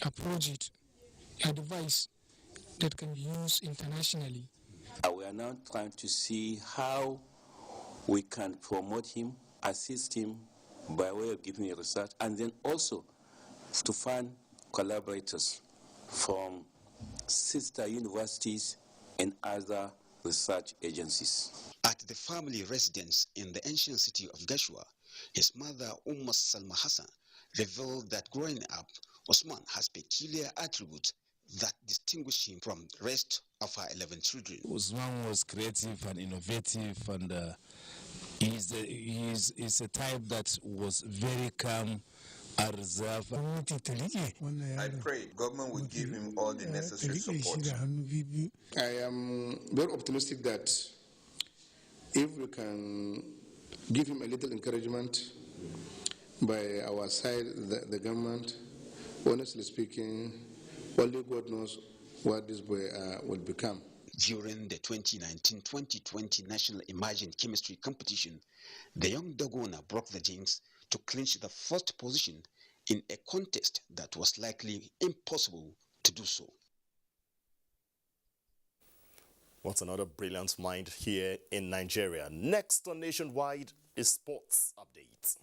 a project, a device that can be used internationally.
We are now trying to see how we can promote him, assist him by way of giving research, and then also to find collaborators from sister universities and other research agencies.
At the family residence in the ancient city of Gashua, his mother, Salma Hassan, revealed that growing up, Osman has peculiar attributes that distinguish him from the rest of her 11 children.
Osman was creative and innovative, and he's a type that was very calm and reserved.
I pray government will give him all the necessary support.
I am very optimistic that if we can give him a little encouragement by our side, the government, honestly speaking, only God knows what this boy will become.
During the 2019-2020 National Emerging Chemistry Competition, the young Dagona broke the jinx to clinch the first position in a contest that was likely impossible to do so.
What's another brilliant mind here in Nigeria? Next on Nationwide is sports updates.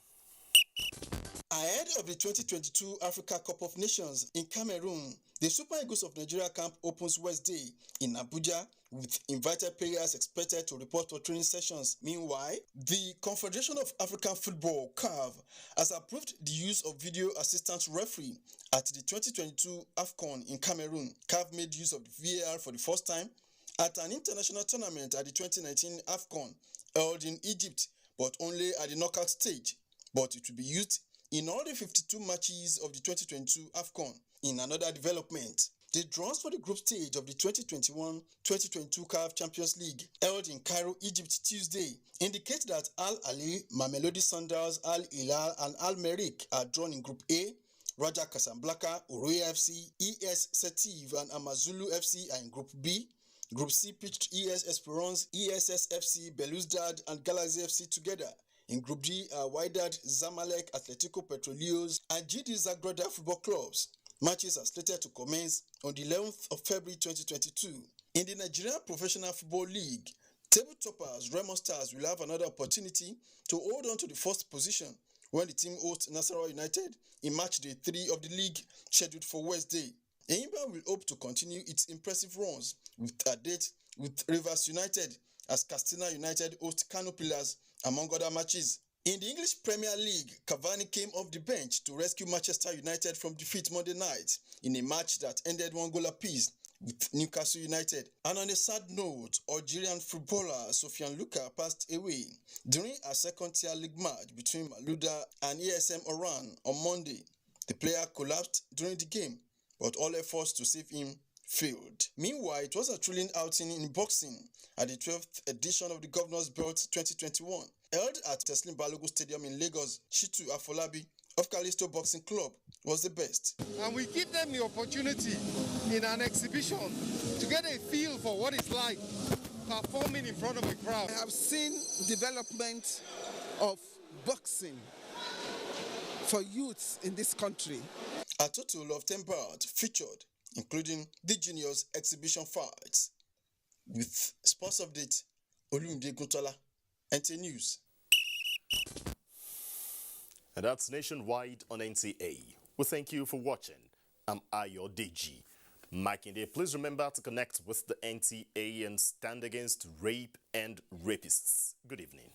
Ahead of the 2022 Africa Cup of Nations in Cameroon, the Super Eagles of Nigeria camp opens Wednesday in Abuja, with invited players expected to report for training sessions. Meanwhile, the Confederation of African Football, CAF, has approved the use of video assistant referee at the 2022 AFCON in Cameroon. CAF made use of the VAR for the first time at an international tournament at the 2019 AFCON held in Egypt, but only at the knockout stage. But it will be used in all the 52 matches of the 2022 AFCON. In another development, the draws for the group stage of the 2021-2022 CAF Champions League held in Cairo, Egypt Tuesday indicate that Al Ali, Mamelodi Sundowns, Al Hilal and Al Merrikh are drawn in Group A. Raja Casablanca, Oroya FC, ES Setiv and Amazulu FC are in Group B. Group C pitched ES Esperance, ESS FC, Belouizdad and Galaxy FC together. In Group D are Wydad, Zamalek, Atletico Petroleos and GD Zagrada football clubs. Matches are slated to commence on the 11th of February 2022. In the Nigerian Professional Football League, table toppers Remo Stars will have another opportunity to hold on to the first position when the team hosts Nasarawa United in match day 3 of the league scheduled for Wednesday. Enyimba will hope to continue its impressive runs with a date with Rivers United as Castina United host Kano Pillars, among other matches. In the English Premier League, Cavani came off the bench to rescue Manchester United from defeat Monday night in a match that ended 1-goal apiece with Newcastle United. And on a sad note, Algerian footballer Sofiane Luka passed away during a second-tier league match between Malouda and ASM Oran on Monday. The player collapsed during the game, but all efforts to save him failed. Meanwhile, it was a thrilling outing in boxing at the 12th edition of the Governor's Belt 2021, held at Teslim Balogun Stadium in Lagos. Shitu Afolabi of Callisto Boxing Club was the best.
And we give them the opportunity in an exhibition to get a feel for what it's like performing in front of a crowd.
I have seen development of boxing for youths in this country.
A total of 10 bouts featured, including the juniors exhibition fights. With sports update, Olumide Guntola, NTA News.
And that's Nationwide on NTA. We thank you for watching. I'm Ayo Deji. Makinde, please remember to connect with the NTA and stand against rape and rapists. Good evening.